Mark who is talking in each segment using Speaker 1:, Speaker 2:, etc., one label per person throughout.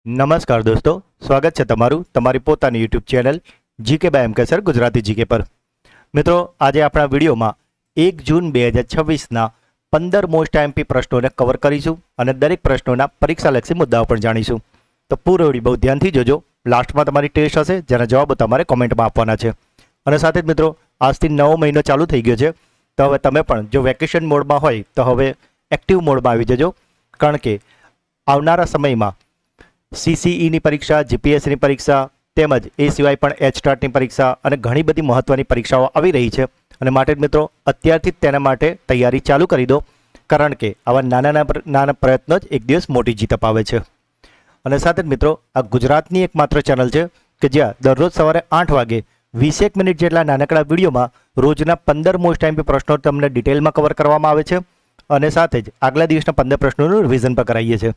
Speaker 1: નમસ્કાર દોસ્તો, સ્વાગત છે તમારું તમારી પોતાની YouTube channel GK by M K sir Gujarati GK પર। મિત્રો, આજે આપણા વિડીયોમાં 1 જૂન 2026ના 15 મોસ્ટ આઈએમપી પ્રશ્નોને કવર કરીશું અને દરેક પ્રશ્નોના પરીક્ષાલક્ષી મુદ્દાઓ પણ જાણીશું। તો પૂરો વિડીયો બહુ ધ્યાનથી જોજો। લાસ્ટમાં તમારી ટેસ્ટ હશે જેના જવાબો તમારે કોમેન્ટમાં આપવાના છે। અને સાથે જ મિત્રો, આજથી નવો મહિનો ચાલુ થઈ ગયો છે, તો હવે તમે પણ જો વેકેશન મોડમાં હોય તો હવે એક્ટિવ મોડમાં આવી જજો, કારણ કે આવનારા સમયમાં CCEની પરીક્ષા, GPSની પરીક્ષા તેમજ એ સિવાય પણ HTAT ની પરીક્ષા અને ઘણી બધી મહત્વની પરીક્ષાઓ આવી રહી છે। અને માટે મિત્રો, અત્યારથી જ તેના માટે તૈયારી ચાલુ કરી દો, કારણ કે આવા નાના પ્રયત્નો જ એક દિવસ મોટી જીત અપાવે છે। અને સાથે જ મિત્રો, આ ગુજરાતની એકમાત્ર ચેનલ છે કે જ્યાં દરરોજ સવારે 8 વાગે 20 મિનિટ જેટલા નાનકડા વિડીયોમાં રોજના 15 મોસ્ટ આઈએમપી પ્રશ્નો તમને ડિટેલમાં કવર કરવામાં આવે છે અને સાથે જ આગલા દિવસના 15 પ્રશ્નોનું રિવિઝન પણ કરાવીએ છીએ।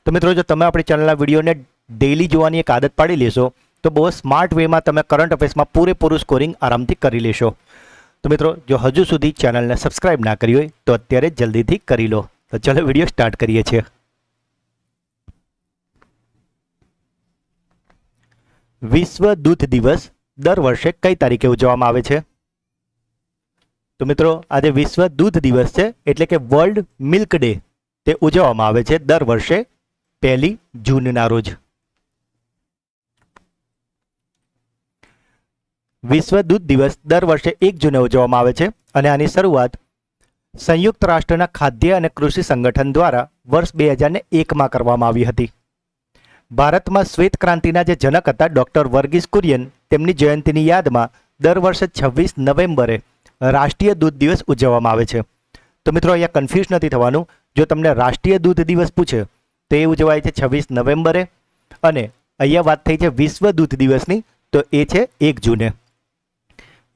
Speaker 1: તો મિત્રો, જો તમે આપણી ચેનલના વિડીયોને ડેઇલી જોવાની એક આદત પાડી લેશો તો બહુ સ્માર્ટ વેમાં તમે કરંટ અફેર્સમાં પૂરેપૂરું સ્કોરિંગ આરામથી કરી લેશો। તો મિત્રો, જો હજુ સુધી ચેનલને સબસ્ક્રાઇબ ના કરી હોય તો અત્યારે જલ્દીથી કરી લો। તો ચલો વિડીયો સ્ટાર્ટ કરીએ છીએ। વિશ્વ દૂધ દિવસ દર વર્ષે કઈ તારીખે ઉજવવામાં આવે છે? તો મિત્રો, આજે વિશ્વ દૂધ દિવસ છે, એટલે કે વર્લ્ડ મિલ્ક ડે તે ઉજવવામાં આવે છે દર વર્ષે 1 જૂનના રોજ। વિશ્વ દૂધ દિવસ દર વર્ષે 1 જૂને ઉજવવામાં આવે છે અને આની શરૂઆત સંયુક્ત રાષ્ટ્રના ખાદ્ય અને કૃષિ સંગઠન દ્વારા વર્ષ 2001માં કરવામાં આવી હતી। ભારતમાં શ્વેત ક્રાંતિના જે જનક હતા ડૉક્ટર વર્ગીસ કુરિયન, તેમની જયંતિની યાદમાં દર વર્ષે 26 નવેમ્બરે રાષ્ટ્રીય દૂધ દિવસ ઉજવવામાં આવે છે। તો મિત્રો, અહીંયા કન્ફ્યુઝ નથી થવાનું। જો તમને રાષ્ટ્રીય દૂધ દિવસ પૂછે તો એ ઉજવાય છે 26 નવેમ્બરે અને અહીંયા વાત થઈ છે વિશ્વ દૂધ દિવસની, તો એ છે 1 જૂને।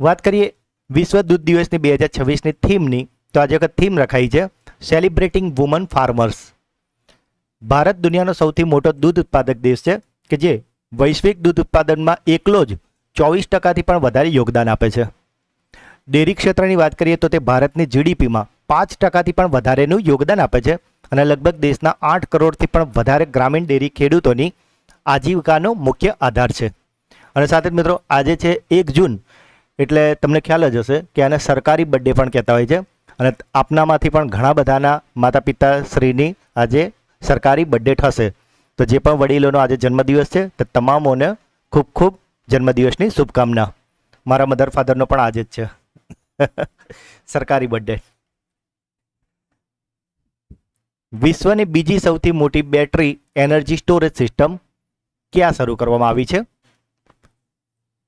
Speaker 1: વાત કરીએ વિશ્વ દૂધ દિવસની 2026ની થીમની, તો આજે વખત થીમ રખાઈ છે સેલિબ્રેટિંગ વુમન ફાર્મર્સ। ભારત દુનિયાનો સૌથી મોટો દૂધ ઉત્પાદક દેશ છે કે જે વૈશ્વિક દૂધ ઉત્પાદનમાં એકલો જ 24%થી પણ વધારે યોગદાન આપે છે। ડેરી ક્ષેત્રની વાત કરીએ તો તે ભારતની GDPમાં 5%થી પણ વધારેનું યોગદાન આપે છે અને લગભગ દેશના 8 કરોડથી પણ વધારે ગ્રામીણ ડેરી ખેડૂતોની આજીવિકાનો મુખ્ય આધાર છે। અને સાથે જ મિત્રો, આજે છે 1 જૂન, એટલે તમને ખ્યાલ જ હશે કે આને સરકારી બર્થડે પણ કહેતા હોય છે અને આપનામાંથી પણ ઘણા બધાના માતા પિતા શ્રીની આજે સરકારી બર્થડે થશે। તો જે પણ વડીલોનો આજે જન્મદિવસ છે તે તમામોને ખૂબ ખૂબ જન્મદિવસની શુભકામના। મારા મધર ફાધરનો પણ આજે જ છે સરકારી બર્થડે। વિશ્વની બીજી સૌથી મોટી બેટરી એનર્જી સ્ટોરેજ સિસ્ટમ ક્યાં શરૂ કરવામાં આવી છે?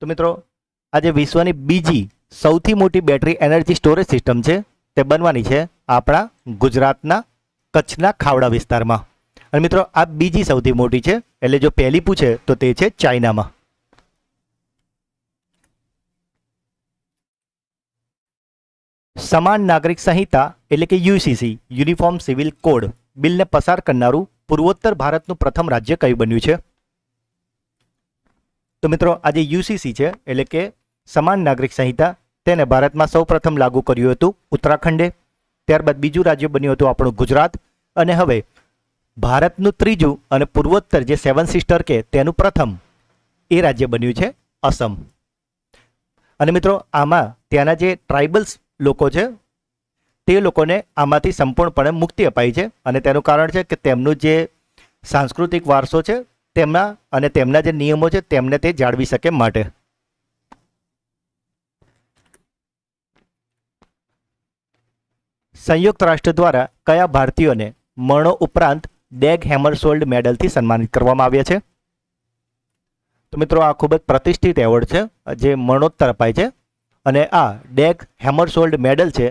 Speaker 1: તો મિત્રો, આજે વિશ્વની બીજી સૌથી મોટી બેટરી એનર્જી સ્ટોરેજ સિસ્ટમ છે તે બનવાની છે આપણા ગુજરાતના કચ્છના ખાવડા વિસ્તારમાં। અને મિત્રો, આ બીજી સૌથી મોટી છે, એટલે જો પહેલી પૂછે તો તે છે ચાઇનામાં। સમાન નાગરિક સંહિતા એટલે કે UCC યુનિફોર્મ સિવિલ કોડ બિલને પસાર કરનારું પૂર્વોત્તર ભારતનું પ્રથમ રાજ્ય કયું બન્યું છે? તો મિત્રો, આજે UCC છે એટલે કે સમાન નાગરિક સંહિતા, તેને ભારતમાં સૌપ્રથમ લાગુ કર્યું હતું ઉત્તરાખંડે। ત્યારબાદ બીજું રાજ્ય બન્યું હતું આપણું ગુજરાત અને હવે ભારતનું ત્રીજું અને પૂર્વોત્તર જે 7 સિસ્ટર કે તેનું પ્રથમ એ રાજ્ય બન્યું છે અસમ। અને મિત્રો, આમાં ત્યાંના જે ટ્રાઇબલ્સ લોકો છે તે લોકોને આમાંથી સંપૂર્ણપણે મુક્તિ અપાઈ છે અને તેનું કારણ છે કે તેમનું જે સાંસ્કૃતિક વારસો છે તેમના અને તેમના જે નિયમો છે તેમને તે જાળવી શકે માટે। સંયુક્ત રાષ્ટ્ર દ્વારા કયા ભારતીયોને મરણો ઉપરાંત ડેગ હેમરશોલ્ડ મેડલથી સન્માનિત કરવામાં આવ્યા છે? તો મિત્રો, આ ખૂબ જ પ્રતિષ્ઠિત એવોર્ડ છે જે મરણોત્તર અપાય છે અને આ ડેગ હેમરશોલ્ડ મેડલ છે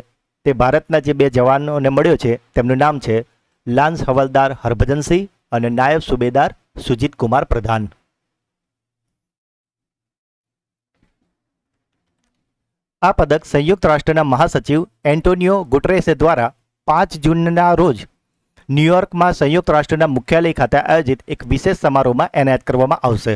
Speaker 1: તે ભારતના જે 2 જવાનોને મળ્યો છે, તેમનું નામ છે લાન્સ હવલદાર હરભજનસિંહ અને નાયબ સુબેદાર સુજીત કુમાર પ્રધાન। આ પદક સંયુક્ત રાષ્ટ્રના મહાસચિવ એન્ટોનિયો ગુટરેસે દ્વારા 5 જૂનના રોજ ન્યૂયોર્કમાં સંયુક્ત રાષ્ટ્રના મુખ્યાલય ખાતે આયોજિત એક વિશેષ સમારોહમાં એનાયત કરવામાં આવશે।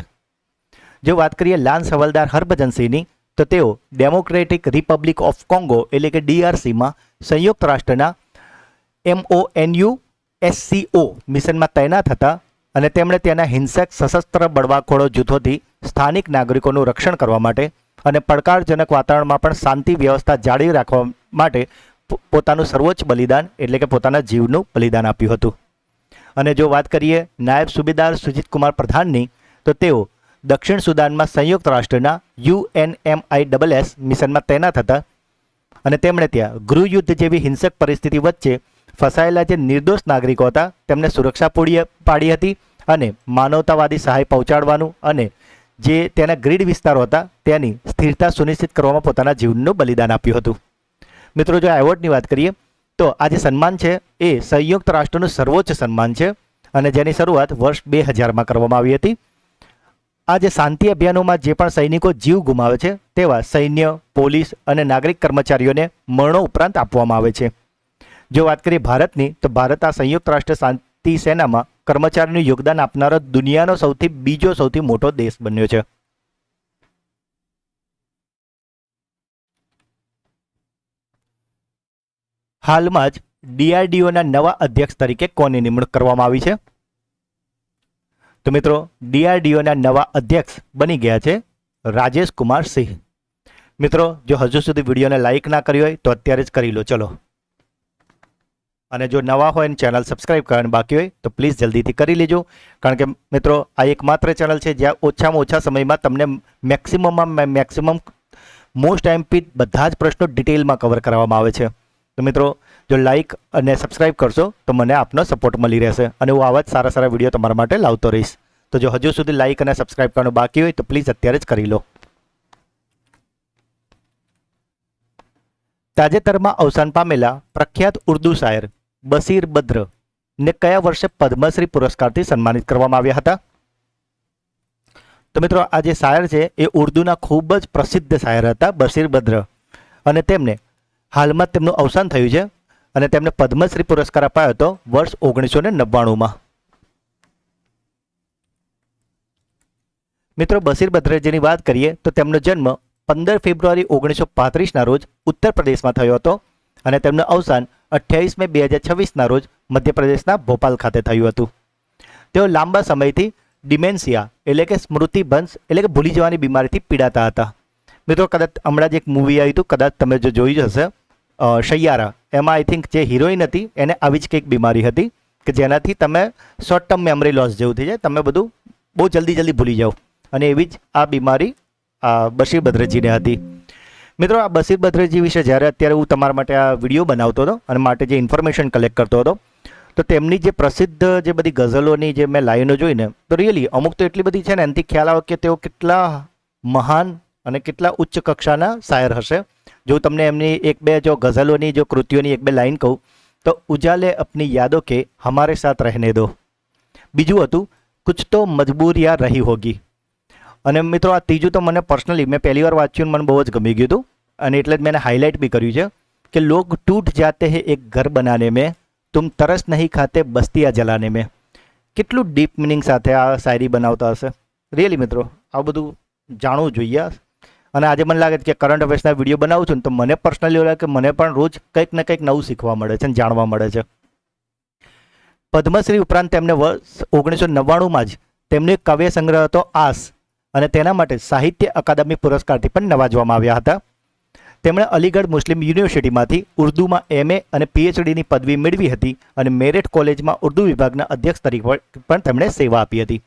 Speaker 1: જો વાત કરીએ લાન્સ હવલદાર હરભજનસિંહની, તો તેઓ ડેમોક્રેટિક રિપબ્લિક ઓફ કોંગો એટલે કે DRCમાં સંયુક્ત રાષ્ટ્રના MONUSCO મિશનમાં તૈનાત હતા અને તેમણે ત્યાંના હિંસક સશસ્ત્ર બળવાખોરો જૂથોથી સ્થાનિક નાગરિકોનું રક્ષણ કરવા માટે અને પડકારજનક વાતાવરણમાં પણ શાંતિ વ્યવસ્થા જાળવી રાખવા માટે પોતાનું સર્વોચ્ચ બલિદાન એટલે કે પોતાના જીવનું બલિદાન આપ્યું હતું. અને જો વાત કરીએ નાયબ સુબેદાર સુજીત કુમાર પ્રધાનની, તો તેઓ દક્ષિણ સુદાનમાં સંયુક્ત રાષ્ટ્રના UNMISS મિશનમાં તૈનાત હતા અને તેમણે ત્યાં ગૃહયુદ્ધ જેવી હિંસક પરિસ્થિતિ વચ્ચે ફસાયેલા જે નિર્દોષ નાગરિકો હતા તેમને સુરક્ષા પાડી હતી અને માનવતાવાદી સહાય પહોંચાડવાનું અને જે તેના ગ્રીડ વિસ્તારો હતા તેની સ્થિરતા સુનિશ્ચિત કરવામાં પોતાના જીવનનું બલિદાન આપ્યું હતું. મિત્રો, જો એવોર્ડની વાત કરીએ તો આ જે સન્માન છે એ સંયુક્ત રાષ્ટ્રનું સર્વોચ્ચ સન્માન છે અને જેની શરૂઆત વર્ષ 2000માં કરવામાં આવી હતી. આ જે શાંતિ અભિયાનોમાં જે પણ સૈનિકો જીવ ગુમાવે છે તેવા સૈન્ય, પોલીસ અને નાગરિક કર્મચારીઓને મરણો ઉપરાંત આપવામાં આવે છે. જો વાત કરીએ ભારતની, તો ભારત આ સંયુક્ત રાષ્ટ્ર શાંતિ સેનામાં કર્મચારીનું યોગદાન આપનારો દુનિયાનો બીજો સૌથી મોટો દેશ બન્યો છે. હાલમાં જ DRDOના નવા અધ્યક્ષ તરીકે કોની નિમણૂક કરવામાં આવી છે? તો મિત્રો, DRDOના નવા અધ્યક્ષ બની ગયા છે રાજેશ કુમાર સિંહ. મિત્રો, જો હજુ સુધી વિડીયોને લાઇક ના કરી હોય તો અત્યારે જ કરી લો. ચલો, અને જો નવા હોય અને ચેનલ સબસ્ક્રાઇબ કરવાનું બાકી હોય તો પ્લીઝ જલ્દીથી કરી લેજો, કારણ કે મિત્રો આ એકમાત્ર ચેનલ છે જ્યાં ઓછામાં ઓછા સમયમાં તમને મેક્સિમમ મોસ્ટ MP બધા જ પ્રશ્નો ડિટેલમાં કવર કરવામાં આવે છે. તો મિત્રો, જો લાઇક અને સબસ્ક્રાઇબ કરશો તો મને આપનો સપોર્ટ મળી રહેશે અને હું આવા જ સારા સારા વિડીયો તમારા માટે લાવતો રહીશ. તો જો હજુ સુધી લાઇક અને સબસ્ક્રાઇબ કરવાનું બાકી હોય તો પ્લીઝ અત્યારે જ કરી લો. તાજેતરમાં અવસાન પામેલા પ્રખ્યાત ઉર્દુ શાયર બશીર બદ્ર ને કયા વર્ષે પદ્મશ્રી પુરસ્કારથી સન્માનિત કરવામાં આવ્યા હતા? તો મિત્રો, આ જે શાયર છે એ ઉર્દુના ખૂબ જ પ્રસિદ્ધ શાયર હતા બશીર બદ્ર, અને તેમને હાલમાં તેમનું અવસાન થયું છે અને તેમને પદ્મશ્રી પુરસ્કાર અપાયો હતો વર્ષ 1999માં. મિત્રો, બશીર બદ્રજીની વાત કરીએ તો તેમનો જન્મ 15 ફેબ્રુઆરી 1935ના રોજ ઉત્તર પ્રદેશમાં થયો હતો અને તેમનું અવસાન 28 મે 2026ના રોજ મધ્યપ્રદેશના ભોપાલ ખાતે થયું હતું. તેઓ લાંબા સમયથી ડિમેન્શિયા એટલે કે સ્મૃતિભંશ એટલે કે ભૂલી જવાની બીમારીથી પીડાતા હતા. મિત્રો, કદાચ હમણાં જ એક મૂવી આવ્યું હતું, કદાચ તમે જો જોયું હશે, સૈયારા, એમાં આઈ થિંક જે હિરોઈન હતી એને આવી જ કંઈક બીમારી હતી કે જેનાથી તમે શોર્ટ ટર્મ મેમરી લોસ જેવું થઈ જાય, તમે બધું બહુ જલ્દી ભૂલી જાઓ, અને એવી જ આ બીમારી બશીર બદ્રજીને હતી. મિત્રો, આ બશીર બદ્રજી વિશે જ્યારે અત્યારે હું તમારા માટે આ વિડીયો બનાવતો હતો અને માટે જે ઇન્ફોર્મેશન કલેક્ટ કરતો હતો, તો તેમની જે પ્રસિદ્ધ જે બધી ગઝલોની જે મેં લાઈનો જોઈને તો રિયલી અમુક તો એટલી બધી છે ને, એનાથી ખ્યાલ આવે કે તેઓ કેટલા મહાન અને કેટલા ઉચ્ચ કક્ષાના શાયર હશે. જો તમને એમની એક બે જો ગઝલોની જો કૃતિઓની એક બે લાઈન કહું તો ઉજાલે અપની યાદો કે હમારે સાથ રહેને દો. બીજું હતું કુછ તો મજબૂરિયા રહી હોગી. અને મિત્રો, આ ત્રીજું તો મને પર્સનલી મેં પહેલી વાર વાંચ્યું, મને બહુ જ ગમી ગયું હતું અને એટલે જ મેં હાઇલાઇટ બી કર્યું છે કે લોગ ટૂટ જાતે હે એક ઘર બનાને મેં, તુમ તરસ નહીં ખાતે બસ્તિયા જલાને મેં. કેટલું ડીપ મિનિંગ સાથે આ શાયરી બનાવતા હશે. રિયલી મિત્રો, આ બધું જાણવું જોઈએ. અને આજે મને લાગે છે કે કરંટ અફેર્સના વિડીયો બનાવું છું ને તો મને પર્સનલી એવું લાગે કે મને પણ રોજ કંઈક ને કંઈક નવું શીખવા મળે છે અને જાણવા મળે છે. પદ્મશ્રી ઉપરાંત તેમને વર્ષ 1999માં જ તેમનો એક કાવ્ય સંગ્રહ હતો આસ, અને તેના માટે સાહિત્ય અકાદમી પુરસ્કારથી પણ નવાજવામાં આવ્યા હતા. તેમણે અલીગઢ મુસ્લિમ યુનિવર્સિટીમાંથી ઉર્દુમાં MA અને PhDની પદવી મેળવી હતી અને મેરિટ કોલેજમાં ઉર્દુ વિભાગના અધ્યક્ષ તરીકે પણ તેમણે સેવા આપી હતી.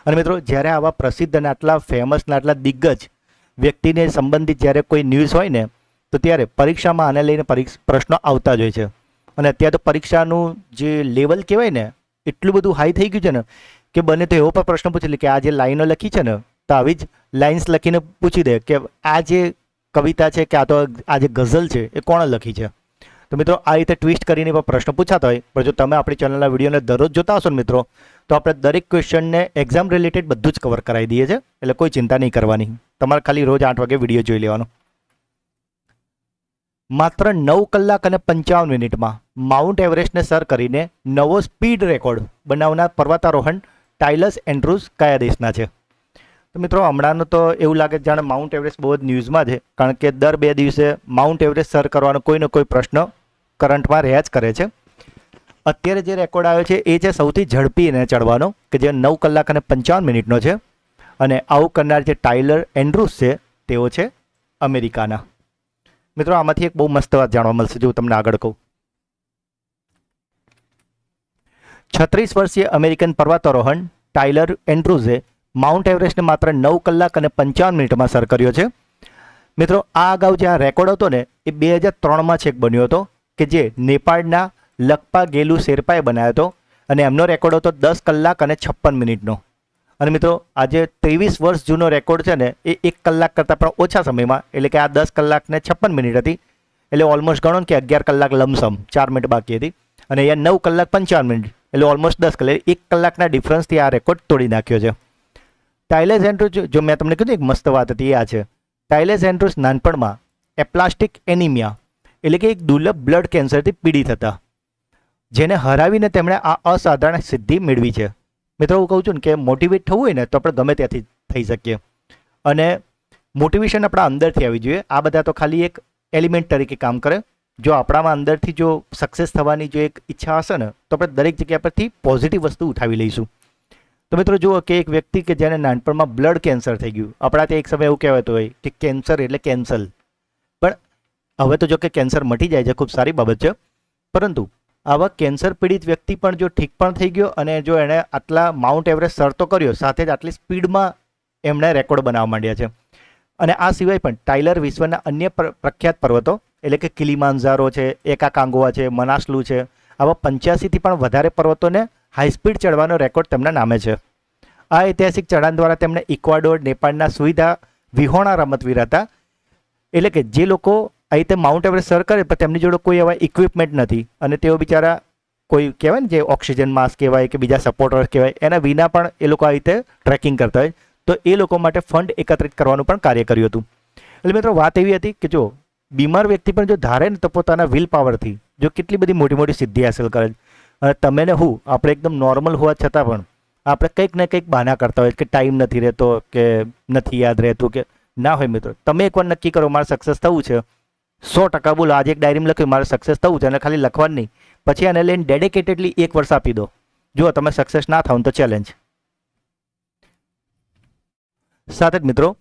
Speaker 1: અને મિત્રો, જ્યારે આવા પ્રસિદ્ધ અને આટલા ફેમસ અને આટલા દિગ્ગજ વ્યક્તિને સંબંધિત જ્યારે કોઈ ન્યૂઝ હોય ને તો ત્યારે પરીક્ષામાં આને લઈને પ્રશ્નો આવતા જ હોય છે. અને અત્યારે તો પરીક્ષાનું જે લેવલ કહેવાય ને એટલું બધું હાઈ થઈ ગયું છે ને કે બને તો એવો પણ પ્રશ્ન પૂછી લે કે આ જે લાઈનો લખી છે ને તો આવી જ લાઇન્સ લખીને પૂછી દે કે આ જે કવિતા છે કે આ જે ગઝલ છે એ કોણે લખી છે. તો મિત્રો, આ રીતે ટ્વિસ્ટ કરીને પણ પ્રશ્ન પૂછાતા હોય, પણ જો તમે આપણી ચેનલના વિડીયોને દરરોજ જોતા હશો ને મિત્રો, તો આપણે દરેક ક્વેશ્ચનને એક્ઝામ રિલેટેડ બધું જ કવર કરાવી દઈએ છીએ, એટલે કોઈ ચિંતા નહીં કરવાની. તમારે ખાલી રોજ 8 વાગે વિડીયો જોઈ લેવાનો. માત્ર 9 કલાક અને 55 મિનિટમાં માઉન્ટ એવરેસ્ટને સર કરીને નવો સ્પીડ રેકોર્ડ બનાવનાર પર્વતારોહણ ટાઇલસ એન્ડ્રુઝ કયા દેશના છે? તો મિત્રો, હમણાંનું તો એવું લાગે જાણે માઉન્ટ એવરેસ્ટ બહુ જ ન્યૂઝમાં છે, કારણ કે દર 2 દિવસે માઉન્ટ એવરેસ્ટ સર કરવાનો કોઈ ને કોઈ પ્રશ્ન કરંટમાં રહ્યા જ કરે છે. અત્યારે જે રેકોર્ડ આવ્યો છે એ છે સૌથી ઝડપી એને ચડવાનો, કે જે 9 કલાક અને 55 મિનિટનો છે. અને આવું કરનાર જે ટાઇલર એન્ડ્રુસ છે તેઓ છે અમેરિકાના. મિત્રો આમાંથી એક બહુ મસ્ત વાત જાણવા મળશે જો તમને આગળ કહું. 36 વર્ષીય અમેરિકન પર્વતારોહણ ટાઇલર એન્ડ્રુઝે માઉન્ટ એવરેસ્ટને માત્ર 9 કલાક અને 55 મિનિટમાં સર કર્યો છે. મિત્રો આ અગાઉ જે આ રેકોર્ડ હતો ને એ 2003માં છેક બન્યો હતો, કે જે નેપાળના લકપા ગેલુ શેરપાએ બનાવ્યો હતો અને એમનો રેકોર્ડ હતો 10 કલાક અને 56 મિનિટનો. અને મિત્રો આજે 23 વર્ષ જૂનો રેકોર્ડ છે ને એ 1 કલાક કરતાં પણ ઓછા સમયમાં, એટલે કે આ 10 કલાક ને 56 મિનિટ હતી, એટલે ઓલમોસ્ટ ગણો કે 11 કલાક લમસમ 4 મિનિટ બાકી હતી, અને અહીંયા 9 કલાક 55 મિનિટ, એટલે ઓલમોસ્ટ 10 કલાક, 1 કલાકના ડિફરન્સથી આ રેકોર્ડ તોડી નાખ્યો છે. ટાઇલર એન્ડ્રુસ, જો મેં તમને કીધું એક મસ્ત વાત હતી, આ છે ટાઇલર એન્ડ્રુસ નાનપણમાં એપ્લાસ્ટિક એનિમિયા એટલે કે એક દુર્લભ બ્લડ કેન્સરથી પીડિત હતા, જેને હરાવીને તેમણે આ અસાધારણ સિદ્ધિ મેળવી છે. મિત્રો હું કહું છું ને કે મોટિવેટ થવું હોય ને તો આપણે ગમે ત્યાંથી થઈ શકીએ, અને મોટિવેશન આપણા અંદરથી આવી જોઈએ. આ બધા તો ખાલી એક એલિમેન્ટ તરીકે કામ કરે. જો આપણામાં અંદરથી જો સક્સેસ થવાની જો એક ઈચ્છા હશે ને તો આપણે દરેક જગ્યા પરથી પોઝિટિવ વસ્તુ ઉઠાવી લઈશું. તો મિત્રો જુઓ કે એક વ્યક્તિ કે જેને નાનપણમાં બ્લડ કેન્સર થઈ ગયું, આપણા ત્યાં એક સમય એવું કહેવાતું હોય કે કેન્સર એટલે કેન્સલ, પણ હવે તો જો કે કેન્સર મટી જાય છે, ખૂબ સારી બાબત છે. પરંતુ આવા કેન્સર પીડિત વ્યક્તિ પણ જો ઠીક પણ થઈ ગયો અને જો એણે આટલા માઉન્ટ એવરેસ્ટ સર તો કર્યો, સાથે જ આટલી સ્પીડમાં એમણે રેકોર્ડ બનાવવા માંડ્યા છે. અને આ સિવાય પણ ટાઇલર વિશ્વના અન્ય પ્રખ્યાત પર્વતો એટલે કે કિલીમાંજારો છે, એકાકાંગુઆ છે, મનાસ્લુ છે, આવા 85થી પણ વધારે પર્વતોને હાઈસ્પીડ ચડવાનો રેકોર્ડ તેમના નામે છે. આ ઐતિહાસિક ચઢાણ દ્વારા તેમણે ઇક્વાડોર, નેપાળના સુવિધા વિહોણા રમતવીર હતા, એટલે કે જે લોકો આ રીતે માઉન્ટ એવરેસ્ટ સર કરે પણ તેમની જોડે કોઈ એવા ઇક્વિપમેન્ટ નથી, અને તેઓ બિચારા કોઈ કહેવાય ને જે ઓક્સિજન માસ્ક કહેવાય કે બીજા સપોર્ટર્સ કહેવાય, એના વિના પણ એ લોકો આ રીતે ટ્રેકિંગ કરતા હોય, તો એ લોકો માટે ફંડ એકત્રિત કરવાનું પણ કાર્ય કર્યું હતું. એટલે મિત્રો વાત એવી હતી કે જો બીમાર વ્યક્તિ પણ જો ધારે ને તો પોતાના વિલ પાવરથી જો કેટલી બધી મોટી મોટી સિદ્ધિ હાંસલ કરે, અને તમે ને હું આપણે એકદમ નોર્મલ હોવા છતાં પણ આપણે કંઈક ને કંઈક બહાના કરતા હોય કે ટાઈમ નથી રહેતો, કે નથી યાદ રહેતું, કે ના હોય. મિત્રો તમે એકવાર નક્કી કરો મારે સક્સેસ થવું છે, 100% બોલો, આજે એક ડાયરીમાં લખ્યું મારે સક્સેસ થવું છે, અને ખાલી લખવાનું નહીં, પછી આને લઈને ડેડિકેટેડલી 1 વર્ષ આપી દો. જુઓ તમે સક્સેસ ના થાવ તો ચેલેન્જ. સાથે જ મિત્રો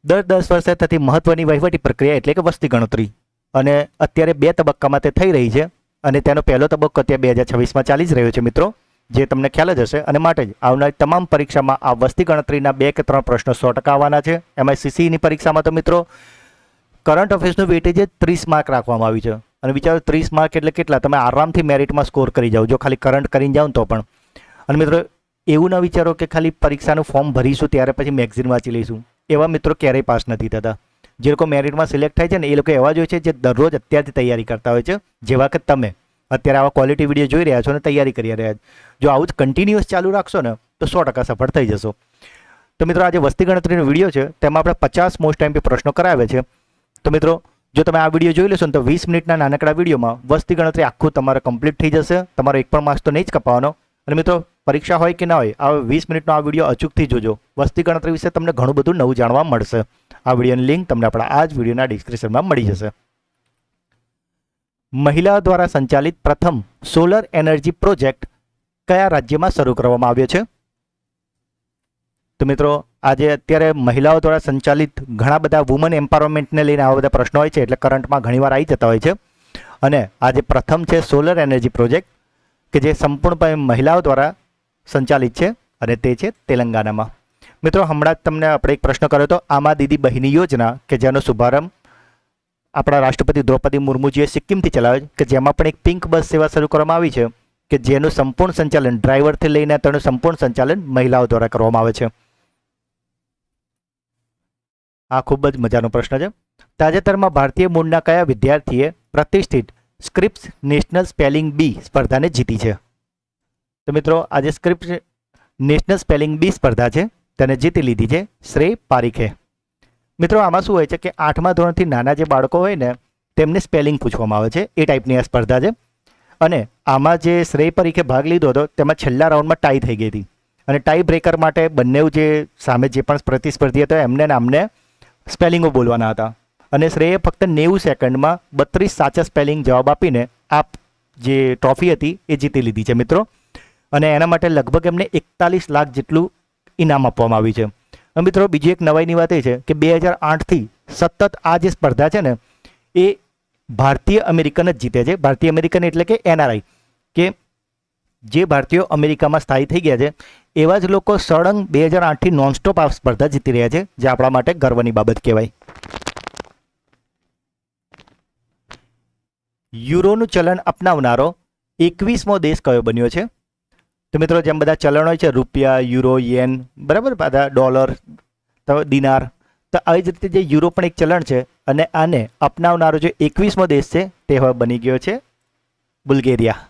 Speaker 1: દર 10 વર્ષે થતી મહત્વની વહીવટી પ્રક્રિયા એટલે કે વસ્તી ગણતરી, અને અત્યારે 2 તબક્કામાં તે થઈ રહી છે, અને તેનો પહેલો તબક્કો અત્યારે 2026માં ચાલી જ રહ્યો છે મિત્રો, જે તમને ખ્યાલ જ હશે. અને માટે જ આવનારી તમામ પરીક્ષામાં આ વસ્તી ગણતરીના 2 કે 3 પ્રશ્નો 100% આવવાના છે. એમાં સીસીની પરીક્ષામાં તો મિત્રો કરંટ અફેર્સનું વેટેજ 30 માર્ક રાખવામાં આવ્યું છે, અને વિચારો 30 માર્ક એટલે કેટલા, તમે આરામથી મેરિટમાં સ્કોર કરી જાઓ જો ખાલી કરંટ કરીને જાઓ તો પણ. અને મિત્રો એવું ના વિચારો કે ખાલી પરીક્ષાનું ફોર્મ ભરીશું ત્યારે પછી મેગઝીન વાંચી લઈશું, એવા મિત્રો ક્યારેય પાસ નથી થતા. જે લોકો મેરિટમાં સિલેક્ટ થાય છે ને એ લોકો એવા જ હોય છે જે દરરોજ અત્યારથી તૈયારી કરતા હોય છે, જેવા કે તમે અત્યારે આવા ક્વોલિટી વિડીયો જોઈ રહ્યા છો અને તૈયારી કરી રહ્યા છો. જો આવું જ કન્ટિન્યુઅસ ચાલુ રાખશો ને તો 100% સફળ થઈ જશો. તો મિત્રો આજે વસ્તી ગણતરીનો વિડીયો છે, તેમાં આપણે 50 મોસ્ટ ટાઈમથી પ્રશ્નો કરાવે છે. તો મિત્રો જો તમે આ વિડીયો જોઈ લેશો ને તો 20 મિનિટના નાનકડા વિડીયોમાં વસ્તી ગણતરી આખું તમારે કમ્પ્લીટ થઈ જશે. તમારો એક પણ માર્ક્સ તો નહીં જ કપાવવાનો. અને મિત્રો પરીક્ષા હોય કે ના હોય, આ 20 મિનિટનો આ વિડીયો અચૂકથી જોજો. વસ્તી ગણતરી વિશે તમને ઘણું બધું નવું જાણવા મળશે. આ વિડીયોની લિંક તમને આપણા આ જ વિડીયોના ડિસ્ક્રિપ્શનમાં મળી જશે. મહિલાઓ દ્વારા સંચાલિત પ્રથમ સોલર એનર્જી પ્રોજેક્ટ કયા રાજ્યમાં શરૂ કરવામાં આવ્યો છે? તો મિત્રો આજે અત્યારે મહિલાઓ દ્વારા સંચાલિત ઘણા બધા વુમન એમ્પાવરમેન્ટને લઈને આવા બધા પ્રશ્નો હોય છે, એટલે કરંટમાં ઘણીવાર આવી જતા હોય છે. અને આજે પ્રથમ છે સોલર એનર્જી પ્રોજેક્ટ, કે જે સંપૂર્ણપણે મહિલાઓ દ્વારા સંચાલિત છે, અને તે છે તેલંગાનામાં. મિત્રો હમણાં જ તમને આપણે એક પ્રશ્ન કર્યો હતો, આમા દીદી બહેની યોજના, કે જેનો શુભારંભ આપણા રાષ્ટ્રપતિ દ્રૌપદી મુર્મુજીએ સિક્કિમથી ચલાવ્યો, કે જેમાં પણ એક પિંક બસ સેવા શરૂ કરવામાં આવી છે, કે જેનું સંપૂર્ણ સંચાલન ડ્રાઈવરથી લઈને તેનું સંપૂર્ણ સંચાલન મહિલાઓ દ્વારા કરવામાં આવે છે. આ ખૂબ જ મજાનો પ્રશ્ન છે. તાજેતરમાં ભારતીય મૂળના કયા વિદ્યાર્થીએ પ્રતિષ્ઠિત સ્ક્રિપ્સ નેશનલ સ્પેલિંગ બી સ્પર્ધાને જીતી છે? તો મિત્રો આજે સ્ક્રિપ્સ નેશનલ સ્પેલિંગ બી સ્પર્ધા છે, તેને જીતી લીધી છે શ્રેય પારીખે. મિત્રો આમાં શું હોય છે કે 8મા ધોરણથી નાના જે બાળકો હોય ને તેમને સ્પેલિંગ પૂછવામાં આવે છે, એ ટાઈપની આ સ્પર્ધા છે. અને આમાં જે શ્રેય પારીખે ભાગ લીધો હતો તેમાં છેલ્લા રાઉન્ડમાં ટાઈ થઈ ગઈ હતી, અને ટાઈ બ્રેકર માટે બંને જે સામે જે પણ પ્રતિસ્પર્ધી હતા એમને નામને સ્પેલિંગો બોલવાના હતા, અને શ્રેયે ફક્ત 90 સેકન્ડમાં 32 સાચા સ્પેલિંગ જવાબ આપીને આ જે ટ્રોફી હતી એ જીતી લીધી છે મિત્રો, અને એના માટે લગભગ એમને 41 લાખ જેટલું ઇનામ આપવામાં આવ્યું છે. અને મિત્રો બીજી એક નવાઈની વાત એ છે કે 2008થી સતત આ જે સ્પર્ધા છે ને એ ભારતીય અમેરિકન જ જીતે છે. ભારતીય અમેરિકન એટલે કે NRI, કે જે ભારતીયો અમેરિકામાં સ્થાયી થઈ ગયા છે એવા જ લોકો સળંગ 2008થી નોનસ્ટોપ આ સ્પર્ધા જીતી રહ્યા છે, જે આપણા માટે ગર્વની બાબત કહેવાય. યુરોનું ચલણ અપનાવનારો 21મો દેશ કયો બન્યો છે? તો મિત્રો જેમ બધા ચલણ હોય છે, રૂપિયા, યુરો, યેન, બરાબર, બધા ડોલર, દિનાર, તો આવી જ રીતે જે યુરો પણ એક ચલણ છે, અને આને અપનાવનારો જે 21મો દેશ છે તે હવે બની ગયો છે બુલ્ગેરિયા.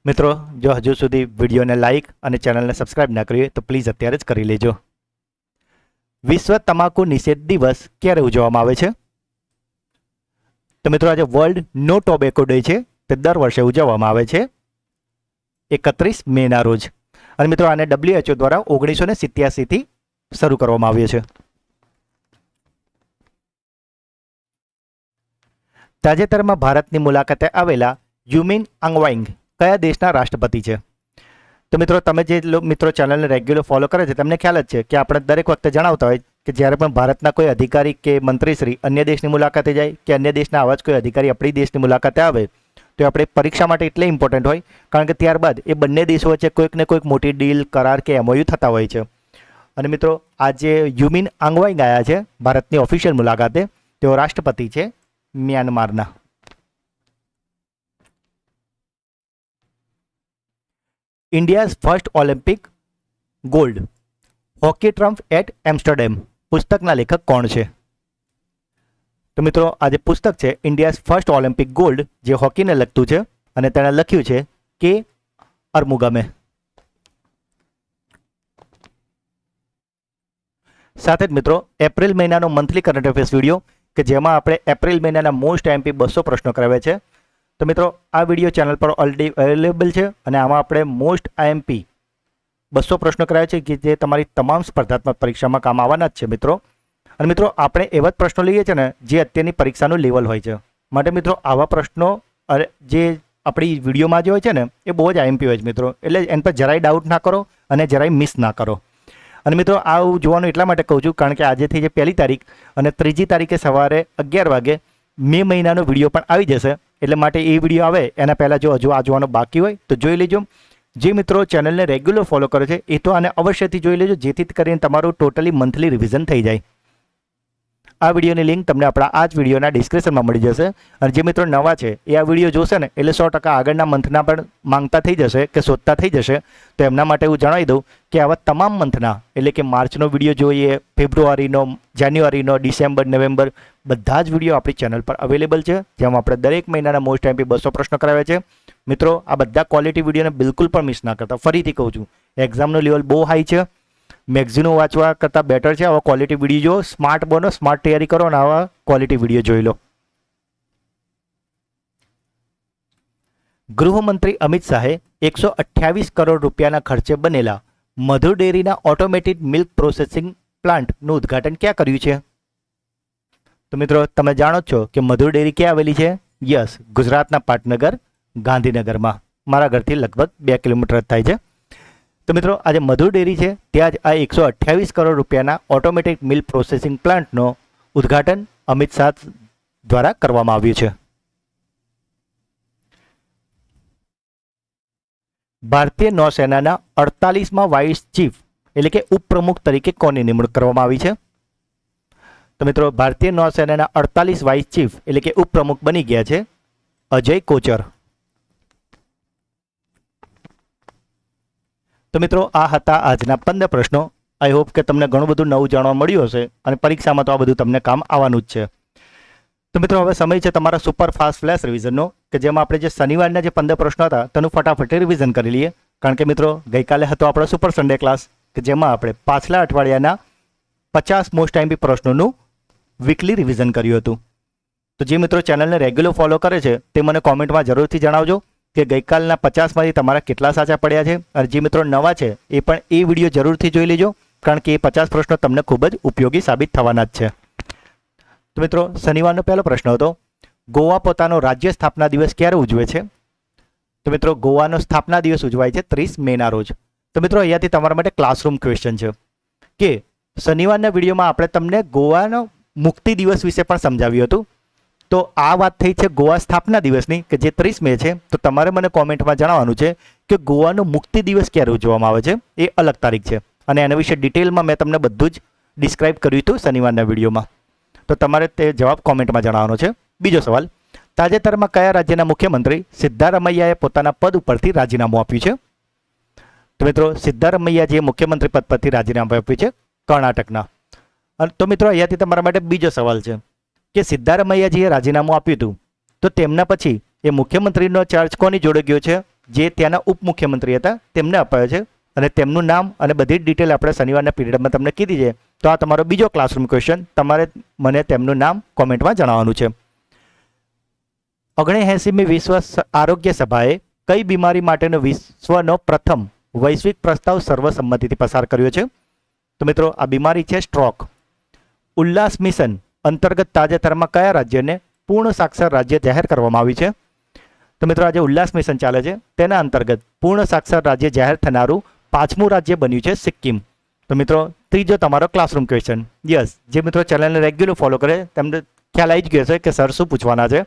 Speaker 1: મિત્રો જો હજુ સુધી વિડીયોને લાઇક અને ચેનલને સબસ્ક્રાઇબ ના કરી હોય તો પ્લીઝ અત્યારે જ કરી લેજો. વિશ્વ તમાકુ નિષેધ દિવસ ક્યારે ઉજવવામાં આવે છે? તો મિત્રો આજે વર્લ્ડ નો ટોબેકો ડે છે, તે દર વર્ષે ઉજવવામાં આવે છે 31 મેના રોજ. અને મિત્રો આને WHO દ્વારા 1987થી શરૂ કરવામાં આવ્યો છે. તાજેતરમાં ભારતની મુલાકાતે આવેલા યુમિન આંગવાંગ કયા દેશના રાષ્ટ્રપતિ છે? તો મિત્રો તમે જે મિત્રો ચેનલને રેગ્યુલર ફોલો કરે છે તેમને ખ્યાલ જ છે કે આપણે દરેક વખતે જણાવતા હોય કે જ્યારે પણ ભારતના કોઈ અધિકારી કે મંત્રીશ્રી અન્ય દેશની મુલાકાતે જાય કે અન્ય દેશના આવા જ કોઈ અધિકારી આપણી દેશની મુલાકાતે આવે તો આપણે પરીક્ષા માટે એટલે ઇમ્પોર્ટન્ટ હોય કારણ કે ત્યારબાદ એ બંને દેશો વચ્ચે કોઈક ને કોઈક મોટી ડીલ, કરાર કે MOU થતા હોય છે. અને મિત્રો આજે યુમિન આંગવાંગ આવ્યા છે ભારતની ઓફિશિયલ મુલાકાતે. તેઓ રાષ્ટ્રપતિ છે મ્યાનમારના. India's first Olympic gold hockey triumph at Amsterdam પુસ્તકના લેખક કોણ છે? તો મિત્રો આ જે પુસ્તક છે ઇન્ડિયાઝ ફર્સ્ટ ઓલિમ્પિક ગોલ્ડ, જે હોકીને લગતું છે, અને તેણે લખ્યું છે કે અરમુગમે. સાથે જ મિત્રો એપ્રિલ મહિનાનો મંથલી કરંટ અફેર્સ વિડીયો કે જેમાં આપણે એપ્રિલ મહિનાના મોસ્ટ IMP 200 પ્રશ્નો કરાવ્યા છે. તો મિત્રો આ વિડીયો ચેનલ પર ઓલરેડી અવેલેબલ છે, અને આમાં આપણે મોસ્ટ IMP 200 પ્રશ્નો કરાવ્યા છે કે જે તમારી તમામ સ્પર્ધાત્મક પરીક્ષામાં કામ આવવાના જ છે મિત્રો. અને મિત્રો આપણે એવા જ પ્રશ્નો લઈએ છીએ ને જે અત્યારની પરીક્ષાનું લેવલ હોય છે. માટે મિત્રો આવા પ્રશ્નો જે આપણી વિડીયોમાં જે હોય છે ને એ બહુ જ IMP હોય છે મિત્રો, એટલે એના પર જરાય ડાઉટ ના કરો અને જરાય મિસ ના કરો. અને મિત્રો આવું જોવાનું એટલા માટે કહું છું કારણ કે આજેથી જે 1લી તારીખ અને 3જી તારીખે સવારે 11 વાગે મે મહિનાનો વિડીયો પણ આવી જશે. એટલે માટે એ વિડીયો આવે એના પહેલાં જો હજુ આ જોવાનું બાકી હોય તો જોઈ લેજો. જે મિત્રો ચેનલને રેગ્યુલર ફોલો કરે છે એ તો આને અવશ્યથી જોઈ લેજો, જેથી કરીને તમારું ટોટલી મંથલી રિવિઝન થઈ જાય. આ વિડીયોની લિંક તમને આપણા આ જ વિડીયોના ડિસ્ક્રિપ્શનમાં મળી જશે. અને જે મિત્રો નવા છે એ આ વિડીયો જોશે ને એટલે 100% આગળના મંથના પણ માંગતા થઈ જશે કે શોધતા થઈ જશે. તો એમના માટે હું જણાવી દઉં કે આવા તમામ મંથના એટલે કે માર્ચનો વિડીયો જોઈએ, ફેબ્રુઆરીનો, જાન્યુઆરીનો, ડિસેમ્બર, નવેમ્બર બધા જ વિડીયો આપણી ચેનલ પર અવેલેબલ છે, જેમાં આપણે દરેક મહિનાના મોસ્ટ IMP 200 પ્રશ્નો કરાવ્યા છે. મિત્રો આ બધા ક્વોલિટી વિડીયોને બિલકુલ પણ મિસ ના કરતા. ફરીથી કહું છું, એક્ઝામનું લેવલ બહુ હાઈ છે, મેગઝીનો વાંચવા કરતાં બેટર છે આવા ક્વોલિટી વિડીયો જો. સ્માર્ટ બનો, સ્માર્ટ તૈયારી કરો અને આવા ક્વોલિટી વિડીયો જોઈ લો. ગૃહમંત્રી અમિત શાહે 128 કરોડ રૂપિયાના ખર્ચે બનેલા મધુર ડેરીના ઓટોમેટેડ મિલ્ક પ્રોસેસિંગ પ્લાન્ટનું ઉદ્ઘાટન ક્યાં કર્યું છે? તો મિત્રો તમે જાણો છો કે મધુર ડેરી ક્યાં આવેલી છે? યસ, ગુજરાતના પાટનગર ગાંધીનગરમાં. મારા ઘરથી લગભગ 2 કિલોમીટર થાય છે. તો મિત્રો આજે મધુર ડેરી છે ત્યાં જ આ 128 કરોડ રૂપિયાના ઓટોમેટિક મિલ્ક પ્રોસેસિંગ પ્લાન્ટનો ઉદ્ઘાટન અમિત શાહ દ્વારા કરવામાં આવ્યું છે. ભારતીય નૌસેનાના 48મા વાઇસ ચીફ એટલે કે ઉપપ્રમુખ તરીકે કોની નિમણૂક કરવામાં આવી છે? તો મિત્રો ભારતીય નૌસેનાના 48 વાઇસ ચીફ એટલે કે ઉપપ્રમુખ બની ગયા છે અજય કોચર. તો મિત્રો આ હતા આજના 15 પ્રશ્નો. આઈ હોપ કે તમને ઘણું બધું નવું જાણવા મળ્યું હશે અને પરીક્ષામાં તો આ બધું તમને કામ આવવાનું જ છે. તો મિત્રો હવે સમય છે તમારા સુપર ફાસ્ટ ફ્લેશ રિવિઝનનો કે જેમાં આપણે જે શનિવારના જે 15 પ્રશ્નો હતા તેનું ફટાફટ રિવિઝન કરી લઈએ. કારણ કે મિત્રો ગઈકાલે હતો આપણો સુપર સન્ડે ક્લાસ કે જેમાં આપણે પાછલા અઠવાડિયાના 50 મોસ્ટ IMP પ્રશ્નોનું વીકલી રિવિઝન કર્યું હતું. તો જે મિત્રો ચેનલને રેગ્યુલર ફોલો કરે છે તે મને કોમેન્ટમાં જરૂરથી જણાવજો કે ગઈકાલના 50માંથી તમારા કેટલા સાચા પડ્યા છે. અને જે મિત્રો નવા છે એ પણ એ વિડીયો જરૂરથી જોઈ લેજો કારણ કે એ 50 પ્રશ્નો તમને ખૂબ જ ઉપયોગી સાબિત થવાના જ છે. તો મિત્રો શનિવારનો પહેલો પ્રશ્ન હતો, ગોવા પોતાનો રાજ્ય સ્થાપના દિવસ ક્યારે ઉજવે છે? તો મિત્રો ગોવાનો સ્થાપના દિવસ ઉજવાય છે 30 મેના રોજ. તો મિત્રો અહીંયાથી તમારા માટે ક્લાસરૂમ ક્વેશ્ચન છે કે શનિવારના વિડીયોમાં આપણે તમને ગોવાનો મુક્તિ દિવસ વિશે પણ સમજાવ્યું હતું. તો આ વાત થઈ છે ગોવા સ્થાપના દિવસની કે જે 30 મે છે. તો તમારે મને કોમેન્ટમાં જણાવવાનું છે કે ગોવાનો મુક્તિ દિવસ ક્યારે ઉજવવામાં આવે છે. એ અલગ તારીખ છે અને એના વિશે ડિટેલમાં મેં તમને બધું જ ડિસ્ક્રાઇબ કર્યું હતું શનિવારના વિડીયોમાં. તો તમારે તે જવાબ કોમેન્ટમાં જણાવવાનો છે. બીજો સવાલ, તાજેતરમાં કયા રાજ્યના મુખ્યમંત્રી સિદ્ધારમૈયાએ પોતાના પદ ઉપરથી રાજીનામું આપ્યું છે? તો મિત્રો સિદ્ધારમૈયા જે મુખ્યમંત્રી પદ પરથી રાજીનામું આપ્યું છે કર્ણાટકના. તો મિત્રો અહીંયાથી તમારા માટે બીજો સવાલ છે કે સિદ્ધારમૈયાજીએ રાજીનામું આપ્યું હતું તો તેમના પછી એ મુખ્યમંત્રીનો ચાર્જ કોની જોડે ગયો છે? જે ત્યાંના ઉપમુખ્યમંત્રી હતા તેમને અપાયો છે અને તેમનું નામ અને બધી જ ડિટેલ આપણે શનિવારના પીરિયડમાં તમને કીધી છે. તો આ તમારો બીજો ક્લાસરૂમ ક્વેશ્ચન, તમારે મને તેમનું નામ કોમેન્ટમાં જણાવવાનું છે. 79મી વિશ્વ આરોગ્ય સભાએ કઈ બીમારી માટેનો વિશ્વનો પ્રથમ વૈશ્વિક પ્રસ્તાવ સર્વસંમતિથી પસાર કર્યો છે? તો મિત્રો આ બીમારી છે સ્ટ્રોક. ઉલ્લાસ મિશન અંતર્ગત તાજેતરમાં કયા રાજ્યને પૂર્ણ સાક્ષર રાજ્ય જાહેર કરવામાં આવ્યું છે? તો મિત્રો આજે ઉલ્લાસ મિશન ચાલે છે તેના અંતર્ગત પૂર્ણ સાક્ષર રાજ્ય જાહેર થનારું 5મું રાજ્ય બન્યું છે સિક્કિમ. તો મિત્રો ત્રીજો તમારો ક્લાસરૂમ ક્વેશ્ચન. યસ, જે મિત્રો ચેનલને રેગ્યુલર ફોલો કરે તેમને ખ્યાલ આવી જ ગયો છે કે સર શું પૂછવાના છે.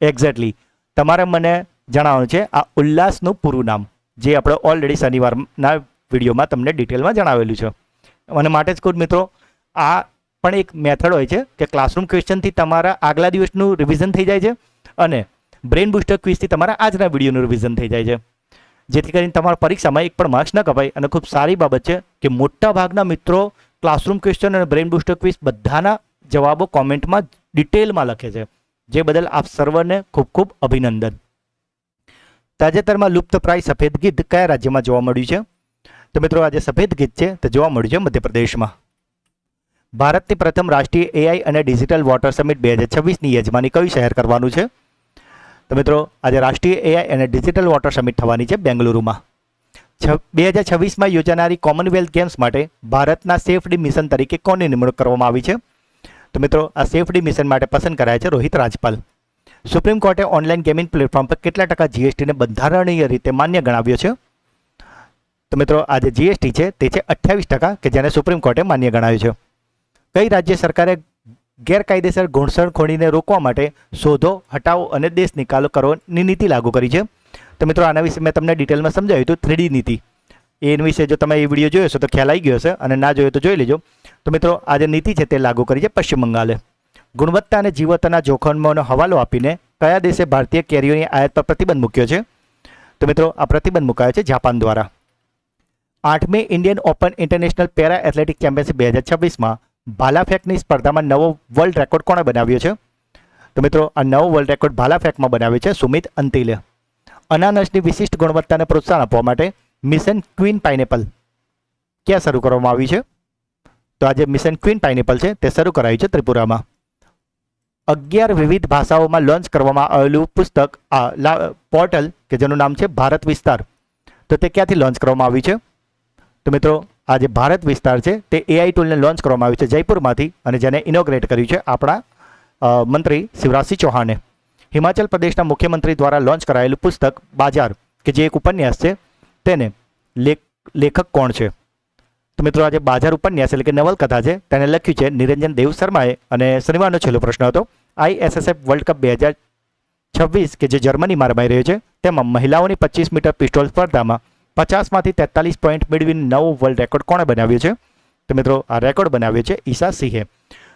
Speaker 1: એક્ઝેક્ટલી તમારે મને જણાવવાનું છે આ ઉલ્લાસનું પૂરું નામ, જે આપણે ઓલરેડી શનિવારના વિડીયોમાં તમને ડિટેલમાં જણાવેલું છે. અને માટે જ કહું મિત્રો, આ પણ એક મેથડ હોય છે કે ક્લાસરૂમ ક્વેશ્ચનથી તમારા આગલા દિવસનું રિવિઝન થઈ જાય છે અને બ્રેન બૂસ્ટર ક્વિઝથી તમારા આજના વિડીયોનું રિવિઝન થઈ જાય છે, જેથી કરીને તમારા પરીક્ષામાં એક પણ માર્ક્સ ન કપાય. અને ખૂબ સારી બાબત છે કે મોટા ભાગના મિત્રો ક્લાસરૂમ ક્વેશ્ચન અને બ્રેન બૂસ્ટર ક્વિઝ બધાના જવાબો કોમેન્ટમાં ડિટેલમાં લખે છે, જે બદલ આપ સર્વને ખૂબ ખૂબ અભિનંદન. તાજેતરમાં લુપ્તપ્રાય સફેદ ગીધ કયા રાજ્યમાં જોવા મળ્યું છે? તો મિત્રો આજે સફેદ ગીધ છે તે જોવા મળ્યું છે મધ્યપ્રદેશમાં. ભારતની પ્રથમ રાષ્ટ્રીય એઆઈ અને ડિજિટલ વોટર સમિટ 2026ની યજમાની કયું શહેર કરવાનું છે? તો મિત્રો આજે રાષ્ટ્રીય એઆઈ અને ડિજિટલ વોટર સમિટ થવાની છે બેંગલુરુમાં. 2026માં યોજાનારી કોમનવેલ્થ ગેમ્સ માટે ભારતના સેફડી મિશન તરીકે કોની નિમણૂક કરવામાં આવી છે? તો મિત્રો આ સેફડી મિશન માટે પસંદ કરાયા છે રોહિત રાજપાલ. સુપ્રીમ કોર્ટે ઓનલાઈન ગેમિંગ પ્લેટફોર્મ પર કેટલા ટકા જીએસટીને બંધારણીય રીતે માન્ય ગણાવ્યો છે? તો મિત્રો આ જે જીએસટી છે તે છે 28% કે જેને સુપ્રીમ કોર્ટે માન્ય ગણાવ્યું છે. કઈ રાજ્ય સરકારે ગેરકાયદેસર ઘૂસણખોરીને રોકવા માટે શોધો, હટાવો અને દેશ નિકાલો કરવાની નીતિ લાગુ કરી છે? તો મિત્રો આના વિશે મેં તમને ડિટેલમાં સમજાવ્યું હતું 3D નીતિ. એના વિશે જો તમે એ વિડીયો જોયો હશે તો ખ્યાલ આવી ગયો હશે, અને ના જોયો તો જોઈ લેજો. તો મિત્રો આ જે નીતિ છે તે લાગુ કરી છે પશ્ચિમ બંગાળે. ગુણવત્તા અને જીવતના જોખમોનો હવાલો આપીને કયા દેશે ભારતીય કેરીઓની આયાત પર પ્રતિબંધ મૂક્યો છે? તો મિત્રો આ પ્રતિબંધ મુકાયો છે જાપાન દ્વારા. 8મી Indian Open International Para Athletic Championship 2026માં ભાલાફેંકની સ્પર્ધામાં નવો વર્લ્ડ રેકોર્ડ કોણે બનાવ્યો છે? તો મિત્રો આ નવો વર્લ્ડ રેકોર્ડ ભાલાફેંકમાં બનાવ્યો છે સુમિત અંતિલે. અનાનસની વિશિષ્ટ ગુણવત્તાને પ્રોત્સાહન આપવા માટે મિશન ક્વીન પાઇનેપલ ક્યાં શરૂ કરવામાં આવી છે? તો આજે મિશન ક્વીન પાઇનેપલ છે તે શરૂ કરાયું છે ત્રિપુરામાં. 11 વિવિધ ભાષાઓમાં લોન્ચ કરવામાં આવેલું પુસ્તક પોર્ટલ કે જેનું નામ છે ભારત વિસ્તાર, તો તે ક્યાંથી લોન્ચ કરવામાં આવ્યું છે? તો મિત્રો આ જે ભારત વિસ્તાર છે તે એઆઈ ટૂલને લોન્ચ કરવામાં આવ્યું છે જયપુરમાંથી, અને જેને ઇનોગ્રેટ કર્યું છે આપણા મંત્રી શિવરાજસિંહ ચૌહાણે. હિમાચલ પ્રદેશના મુખ્યમંત્રી દ્વારા લોન્ચ કરાયેલું પુસ્તક બાજાર કે જે એક ઉપન્યાસ છે તેને લેખક કોણ છે? તો મિત્રો આજે બાજાર ઉપન્યાસ એટલે કે નવલકથા છે તેને લખ્યું છે નિરંજન દેવ શર્માએ. અને શનિવારનો છેલ્લો પ્રશ્ન હતો, ISSF વર્લ્ડ કપ 2026 કે જે જર્મનીમાં રમાઈ રહ્યો છે તેમાં મહિલાઓની 25 મીટર પિસ્તોલ સ્પર્ધામાં 50માંથી 43 પોઈન્ટ મેળવીને નવો વર્લ્ડ રેકોર્ડ કોણે બનાવ્યો છે? તો મિત્રો આ રેકોર્ડ બનાવ્યો છે ઈશા સિંહે.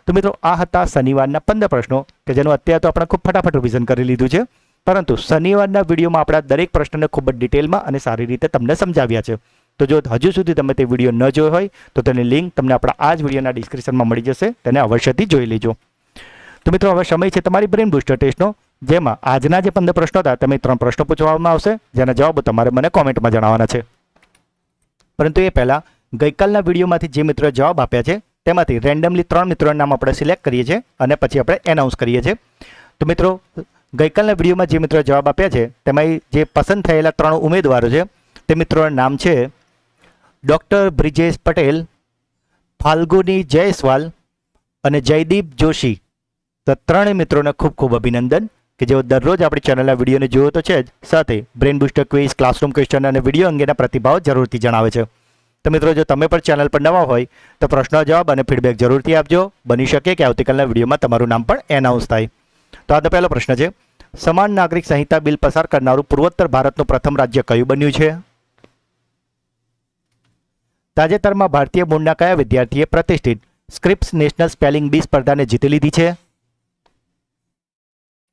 Speaker 1: તો મિત્રો આ હતા શનિવારના 15 પ્રશ્નો કે જેનું અત્યારે તો આપણે ખૂબ ફટાફટ રિવિઝન કરી લીધું છે, પરંતુ શનિવારના વિડીયોમાં આપણા દરેક પ્રશ્નને ખૂબ જ ડિટેલમાં અને સારી રીતે તમને સમજાવ્યા છે. તો જો હજુ સુધી તમે તે વિડીયો ન જોયો હોય તો તેની લિંક તમને આપણા આ જ વિડીયોના ડિસ્ક્રિપ્શનમાં મળી જશે, તેને અવશ્યથી જોઈ લેજો. તો મિત્રો હવે સમય છે તમારી બ્રેન બૂસ્ટર ટેસ્ટનો, જેમાં આજના જે 15 પ્રશ્નો હતા તેમાં 3 પ્રશ્નો પૂછવામાં આવશે જેના જવાબો તમારે મને કોમેન્ટમાં જણાવવાના છે. પરંતુ એ પહેલાં ગઈકાલના વિડીયોમાંથી જે મિત્રોએ જવાબ આપ્યા છે તેમાંથી રેન્ડમલી 3 મિત્રોના નામ આપણે સિલેક્ટ કરીએ છીએ અને પછી આપણે એનાઉન્સ કરીએ છીએ. તો મિત્રો ગઈકાલના વિડીયોમાં જે મિત્રોએ જવાબ આપ્યા છે તેમાં જે પસંદ થયેલા 3 ઉમેદવારો છે તે મિત્રોના નામ છે ડૉક્ટર બ્રિજેશ પટેલ, ફાલ્ગુની જયસ્વાલ અને જયદીપ જોશી. તો ત્રણેય મિત્રોને ખૂબ ખૂબ અભિનંદન કે જેઓ દરરોજ આપણી ચેનલના વિડીયોને જુઓ તો છે જ, સાથે brain booster quiz, classroom question અને વિડીયો અંગેના પ્રતિભાવો જરૂરથી જણાવે છે. તો મિત્રો, જો તમે પણ ચેનલ પર નવા હોય તો પ્રશ્નો, જવાબ અને ફીડબેક જરૂરથી આપજો. બની શકે કે આવતીકાલના વિડીયોમાં તમારું નામ પણ એનાઉન્સ થાય. તો આજનો પહેલો પ્રશ્ન છે, સમાન નાગરિક સંહિતા બિલ પસાર કરનારું પૂર્વોત્તર ભારતનું પ્રથમ રાજ્ય કયું બન્યું છે? તાજેતરમાં ભારતીય મૂળના કયા વિદ્યાર્થીએ પ્રતિષ્ઠિત સ્ક્રિપ્સ નેશનલ સ્પેલિંગ બી સ્પર્ધાને જીતી લીધી છે?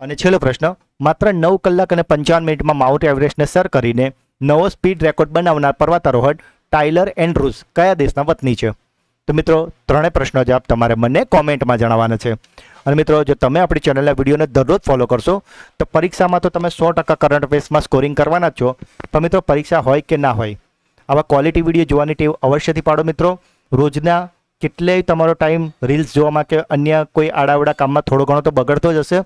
Speaker 1: અને છેલ્લો પ્રશ્ન, માત્ર 9 કલાક અને 55 મિનિટમાં માઉન્ટ એવરેસ્ટને સર કરીને નવો સ્પીડ રેકોર્ડ બનાવનાર પર્વતારોહક ટાયલર એન્ડ્રુઝ કયા દેશના વતની છે? તો મિત્રો, ત્રણેય પ્રશ્નો જવાબ તમારે મને કોમેન્ટમાં જણાવવાના છે. અને મિત્રો, જો તમે આપણી ચેનલના વિડીયોને દરરોજ ફોલો કરશો તો પરીક્ષામાં તો તમે 100% કરંટ અફેર્સમાં સ્કોરિંગ કરવાના જ છો. પણ મિત્રો, પરીક્ષા હોય કે ના હોય, આવા ક્વોલિટી વિડીયો જોવાની ટેવ અવશ્યથી પાડો મિત્રો. રોજના કેટલેય તમારો ટાઈમ રીલ્સ જોવામાં કે અન્ય કોઈ આડાવડા કામમાં થોડો ઘણો તો બગડતો જ હશે,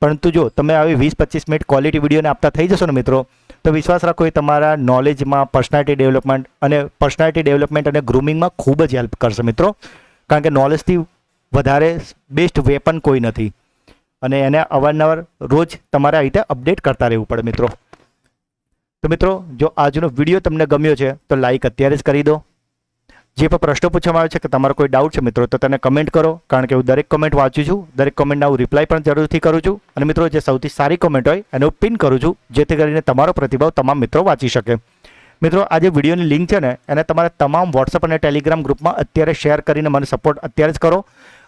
Speaker 1: પરંતુ જો તમે આવી 20-25 મિનિટ ક્વોલિટી વિડીયોને આપતા થઈ જશો ને મિત્રો, તો વિશ્વાસ રાખો એ તમારા નોલેજમાં પર્સનાલિટી ડેવલપમેન્ટ અને ગ્રૂમિંગમાં ખૂબ જ હેલ્પ કરશે મિત્રો. કારણ કે નોલેજથી વધારે બેસ્ટ વેપન કોઈ નથી, અને એને અવારનવાર રોજ તમારે આ રીતે અપડેટ કરતા રહેવું પડે મિત્રો. તો મિત્રો, જો આજનો વિડીયો તમને ગમ્યો છે તો લાઈક અત્યારે જ કરી દો. જે પણ પ્રશ્નો પૂછવામાં આવે છે કે તમારો કોઈ ડાઉટ છે મિત્રો, તો તેને કમેન્ટ કરો, કારણ કે હું દરેક કમેન્ટ વાંચું છું, દરેક કમેન્ટના હું રિપ્લાય પણ જરૂરથી કરું છું. અને મિત્રો, જે સૌથી સારી કમેન્ટ હોય એને હું પિન કરું છું, જેથી કરીને તમારો પ્રતિભાવ તમામ મિત્રો વાંચી શકે. મિત્રો, આ જે વિડીયોની લિંક છે ને, એને તમારે તમામ વોટ્સઅપ અને ટેલિગ્રામ ગ્રુપમાં અત્યારે શેર કરીને મને સપોર્ટ અત્યારે જ કરો.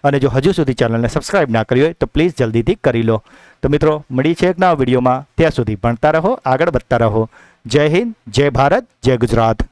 Speaker 1: અને જો હજુ સુધી ચેનલને સબસ્ક્રાઇબ ના કરી હોય તો પ્લીઝ જલ્દીથી કરી લો. તો મિત્રો, મળી છે એક નવા વિડીયોમાં. ત્યાં સુધી ભણતા રહો, આગળ વધતા રહો. જય હિન્દ, જય ભારત, જય ગુજરાત.